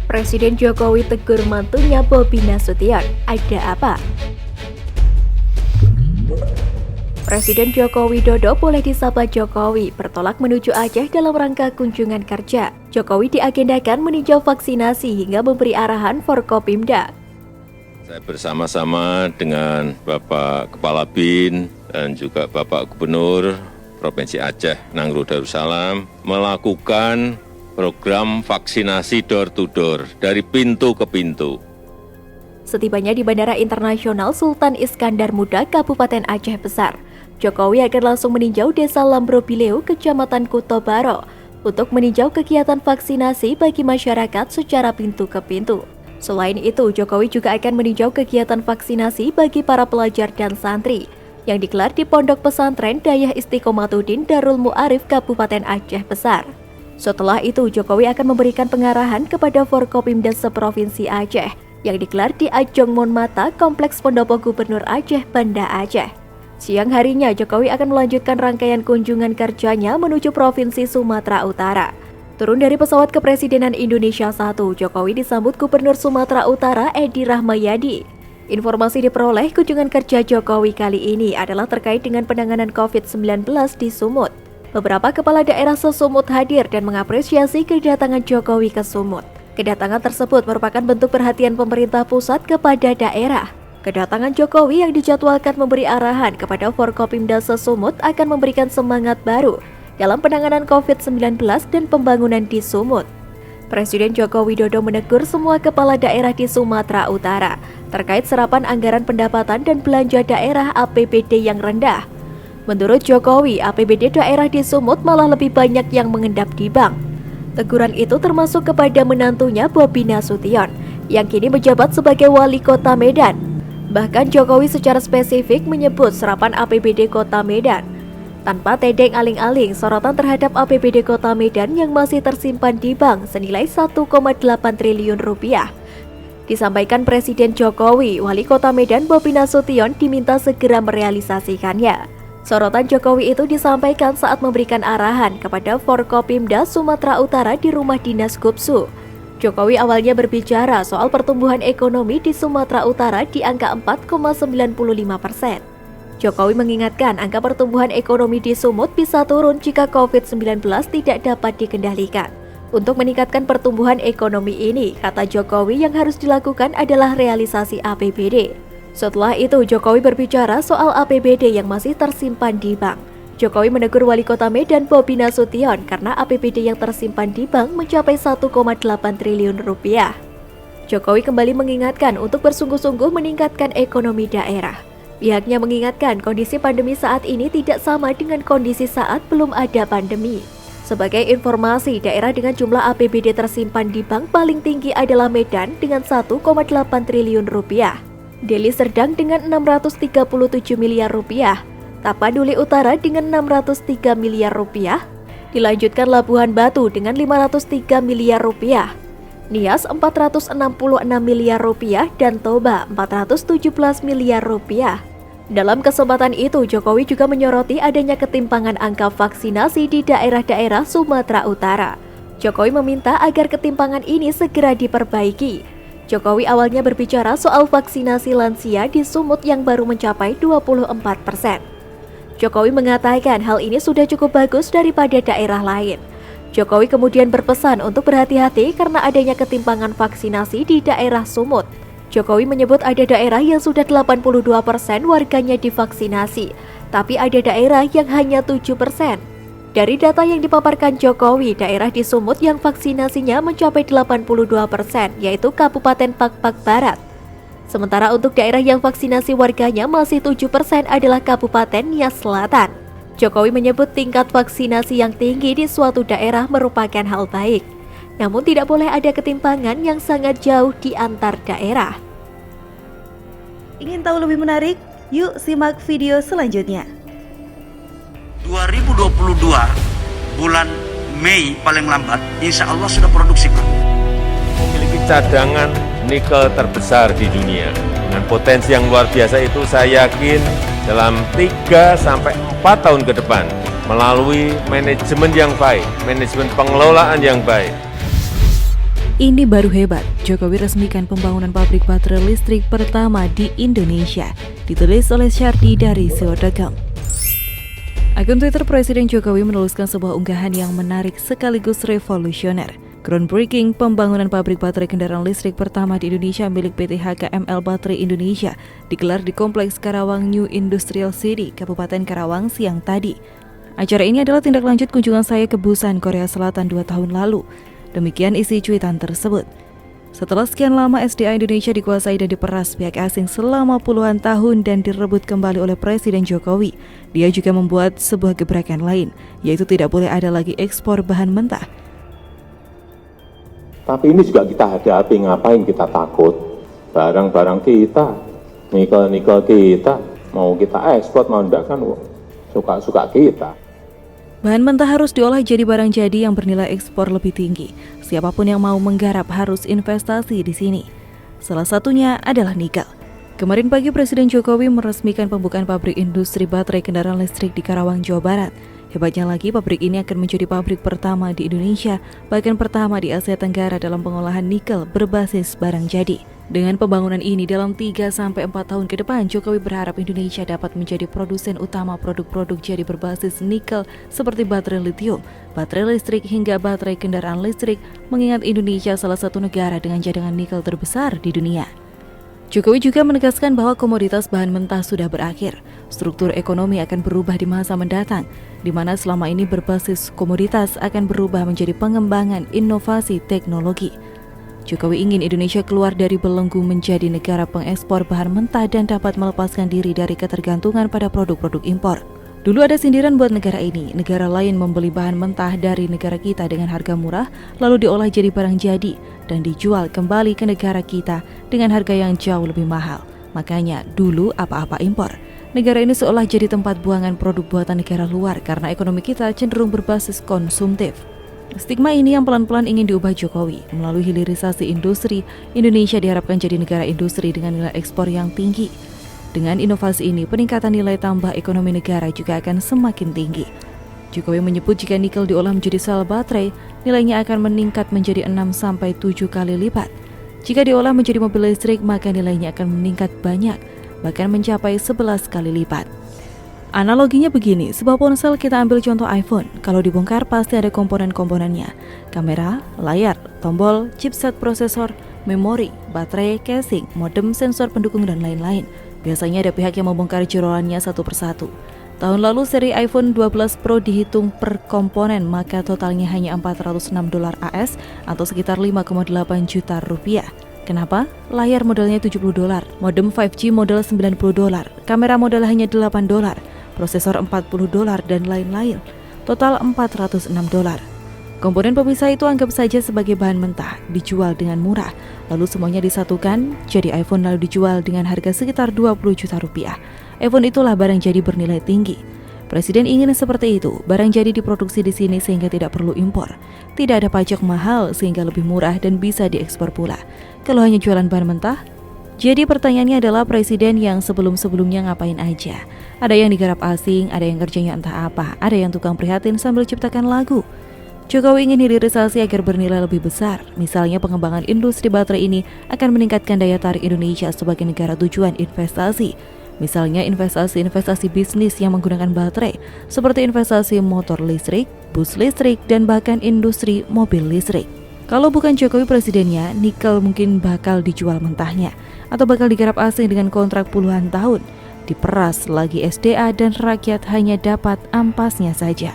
Presiden Jokowi tegur mantunya Bobi Nasution. Ada apa? Presiden Joko Widodo boleh disapa Jokowi bertolak menuju Aceh dalam rangka kunjungan kerja. Jokowi diagendakan meninjau vaksinasi hingga memberi arahan Forkopimda. Saya bersama-sama dengan Bapak Kepala BIN dan juga Bapak Gubernur Provinsi Aceh Nangro Darussalam melakukan program vaksinasi door to door dari pintu ke pintu. Setibanya di Bandara Internasional Sultan Iskandar Muda, Kabupaten Aceh Besar, Jokowi akan langsung meninjau Desa Lambrobileu, Kecamatan Kutobaro, untuk meninjau kegiatan vaksinasi bagi masyarakat secara pintu ke pintu. Selain itu, Jokowi juga akan meninjau kegiatan vaksinasi bagi para pelajar dan santri yang digelar di Pondok Pesantren Dayah Istiqomatuddin Darul Mu'arif, Kabupaten Aceh Besar. Setelah itu, Jokowi akan memberikan pengarahan kepada Forkopimda seprovinsi Aceh yang digelar di Ajong Monmata, Kompleks Pendopo Gubernur Aceh, Banda Aceh. Siang harinya, Jokowi akan melanjutkan rangkaian kunjungan kerjanya menuju Provinsi Sumatera Utara. Turun dari pesawat Kepresidenan Indonesia 1, Jokowi disambut Gubernur Sumatera Utara Edi Rahmayadi. Informasi diperoleh kunjungan kerja Jokowi kali ini adalah terkait dengan penanganan COVID-19 di Sumut. Beberapa kepala daerah sesumut hadir dan mengapresiasi kedatangan Jokowi ke Sumut. Kedatangan tersebut merupakan bentuk perhatian pemerintah pusat kepada daerah. Kedatangan Jokowi yang dijadwalkan memberi arahan kepada Forkopimda Sesumut akan memberikan semangat baru dalam penanganan COVID-19 dan pembangunan di Sumut. Presiden Joko Widodo menegur semua kepala daerah di Sumatera Utara terkait serapan anggaran pendapatan dan belanja daerah APBD yang rendah. Menurut Jokowi, APBD daerah di Sumut malah lebih banyak yang mengendap di bank. Teguran itu termasuk kepada menantunya Bobi Nasution yang kini menjabat sebagai wali kota Medan. Bahkan Jokowi secara spesifik menyebut serapan APBD Kota Medan. Tanpa tedeng aling-aling, sorotan terhadap APBD Kota Medan yang masih tersimpan di bank senilai 1,8 triliun rupiah. Disampaikan Presiden Jokowi, wali kota Medan Bobi Nasution diminta segera merealisasikannya. Sorotan Jokowi itu disampaikan saat memberikan arahan kepada Forkopimda Sumatera Utara di rumah dinas Gubsu. Jokowi awalnya berbicara soal pertumbuhan ekonomi di Sumatera Utara di angka 4,95%. Jokowi mengingatkan angka pertumbuhan ekonomi di Sumut bisa turun jika COVID-19 tidak dapat dikendalikan. Untuk meningkatkan pertumbuhan ekonomi ini, kata Jokowi, yang harus dilakukan adalah realisasi APBD. Setelah itu, Jokowi berbicara soal APBD yang masih tersimpan di bank. Jokowi menegur wali kota Medan Bobi Nasution karena APBD yang tersimpan di bank mencapai 1,8 triliun rupiah. Jokowi kembali mengingatkan untuk bersungguh-sungguh meningkatkan ekonomi daerah. Pihaknya mengingatkan kondisi pandemi saat ini tidak sama dengan kondisi saat belum ada pandemi. Sebagai informasi, daerah dengan jumlah APBD tersimpan di bank paling tinggi adalah Medan dengan 1,8 triliun rupiah. Deli Serdang dengan 637 miliar rupiah. Tapanuli Utara dengan 603 miliar rupiah, dilanjutkan Labuhan Batu dengan 503 miliar rupiah, Nias 466 miliar rupiah, dan Toba 417 miliar rupiah. Dalam kesempatan itu, Jokowi juga menyoroti adanya ketimpangan angka vaksinasi di daerah-daerah Sumatera Utara. Jokowi meminta agar ketimpangan ini segera diperbaiki. Jokowi awalnya berbicara soal vaksinasi lansia di Sumut yang baru mencapai 24%. Jokowi mengatakan hal ini sudah cukup bagus daripada daerah lain. Jokowi kemudian berpesan untuk berhati-hati karena adanya ketimpangan vaksinasi di daerah Sumut. Jokowi menyebut ada daerah yang sudah 82% warganya divaksinasi, tapi ada daerah yang hanya 7%. Dari data yang dipaparkan Jokowi, daerah di Sumut yang vaksinasinya mencapai 82%, yaitu Kabupaten Pakpak Barat. Sementara untuk daerah yang vaksinasi warganya masih 7% adalah Kabupaten Nias Selatan. Jokowi menyebut tingkat vaksinasi yang tinggi di suatu daerah merupakan hal baik. Namun tidak boleh ada ketimpangan yang sangat jauh di antar daerah. Ingin tahu lebih menarik? Yuk simak video selanjutnya. 2022 bulan Mei paling lambat, insya Allah sudah produksi, Pak. Memiliki cadangan nikel terbesar di dunia. Dengan potensi yang luar biasa itu, saya yakin dalam 3-4 tahun ke depan, melalui manajemen yang baik, manajemen pengelolaan yang baik, Ini baru hebat, Jokowi resmikan pembangunan pabrik baterai listrik pertama di Indonesia, ditulis oleh Syardi dari Sio.com. Akun Twitter Presiden Jokowi menuliskan sebuah unggahan yang menarik sekaligus revolusioner. Groundbreaking pembangunan pabrik baterai kendaraan listrik pertama di Indonesia milik PT HKML Baterai Indonesia digelar di Kompleks Karawang New Industrial City, Kabupaten Karawang siang tadi. Acara ini adalah tindak lanjut kunjungan saya ke Busan, Korea Selatan 2 tahun lalu. Demikian isi cuitan tersebut. Setelah sekian lama SDA Indonesia dikuasai dan diperas pihak asing selama puluhan tahun dan direbut kembali oleh Presiden Jokowi, dia juga membuat sebuah gebrakan lain, yaitu tidak boleh ada lagi ekspor bahan mentah. Tapi ini juga kita hadapi, ngapain kita takut? Barang-barang kita, nikel-nikel kita, mau kita ekspor, mau enggak kan suka-suka kita. Bahan mentah harus diolah jadi barang jadi yang bernilai ekspor lebih tinggi. Siapapun yang mau menggarap harus investasi di sini. Salah satunya adalah nikel. Kemarin pagi Presiden Jokowi meresmikan pembukaan pabrik industri baterai kendaraan listrik di Karawang, Jawa Barat. Hebatnya lagi, pabrik ini akan menjadi pabrik pertama di Indonesia, bahkan pertama di Asia Tenggara dalam pengolahan nikel berbasis barang jadi. Dengan pembangunan ini dalam 3-4 tahun ke depan, Jokowi berharap Indonesia dapat menjadi produsen utama produk-produk jadi berbasis nikel seperti baterai litium, baterai listrik hingga baterai kendaraan listrik, mengingat Indonesia salah satu negara dengan cadangan nikel terbesar di dunia. Jokowi juga menegaskan bahwa komoditas bahan mentah sudah berakhir. Struktur ekonomi akan berubah di masa mendatang, di mana selama ini berbasis komoditas akan berubah menjadi pengembangan inovasi teknologi. Jokowi ingin Indonesia keluar dari belenggu menjadi negara pengekspor bahan mentah dan dapat melepaskan diri dari ketergantungan pada produk-produk impor. Dulu ada sindiran buat negara ini, negara lain membeli bahan mentah dari negara kita dengan harga murah, lalu diolah jadi barang jadi, dan dijual kembali ke negara kita dengan harga yang jauh lebih mahal. Makanya dulu apa-apa impor. Negara ini seolah jadi tempat buangan produk buatan negara luar karena ekonomi kita cenderung berbasis konsumtif. Stigma ini yang pelan-pelan ingin diubah Jokowi. Melalui hilirisasi industri, Indonesia diharapkan jadi negara industri dengan nilai ekspor yang tinggi. Dengan inovasi ini, peningkatan nilai tambah ekonomi negara juga akan semakin tinggi. Jokowi menyebut jika nikel diolah menjadi sel baterai, nilainya akan meningkat menjadi 6-7 kali lipat. Jika diolah menjadi mobil listrik, maka nilainya akan meningkat banyak, bahkan mencapai 11 kali lipat. Analoginya begini, sebuah ponsel kita ambil contoh iPhone, kalau dibongkar pasti ada komponen-komponennya. Kamera, layar, tombol, chipset prosesor, memori, baterai, casing, modem, sensor pendukung, dan lain-lain. Biasanya ada pihak yang membongkar jeroannya satu persatu. Tahun lalu seri iPhone 12 Pro dihitung per komponen, maka totalnya hanya $406 AS atau sekitar 5,8 juta rupiah. Kenapa? Layar modalnya $70, modem 5G modal $90, kamera modal hanya $8, prosesor $40 dan lain-lain. Total $406. Komponen pemisah itu anggap saja sebagai bahan mentah, dijual dengan murah. Lalu semuanya disatukan, jadi iPhone lalu dijual dengan harga sekitar 20 juta rupiah. iPhone itulah barang jadi bernilai tinggi. Presiden ingin seperti itu, barang jadi diproduksi di sini sehingga tidak perlu impor. Tidak ada pajak mahal sehingga lebih murah dan bisa diekspor pula. Kalau hanya jualan bahan mentah, jadi pertanyaannya adalah presiden yang sebelum-sebelumnya ngapain aja? Ada yang digarap asing, ada yang kerjanya entah apa, ada yang tukang prihatin sambil ciptakan lagu. Jokowi ingin hilirisasi agar bernilai lebih besar. Misalnya pengembangan industri baterai ini akan meningkatkan daya tarik Indonesia sebagai negara tujuan investasi. Misalnya investasi-investasi bisnis yang menggunakan baterai, seperti investasi motor listrik, bus listrik, dan bahkan industri mobil listrik. Kalau bukan Jokowi presidennya, nikel mungkin bakal dijual mentahnya, atau bakal digarap asing dengan kontrak puluhan tahun, diperas lagi SDA dan rakyat hanya dapat ampasnya saja.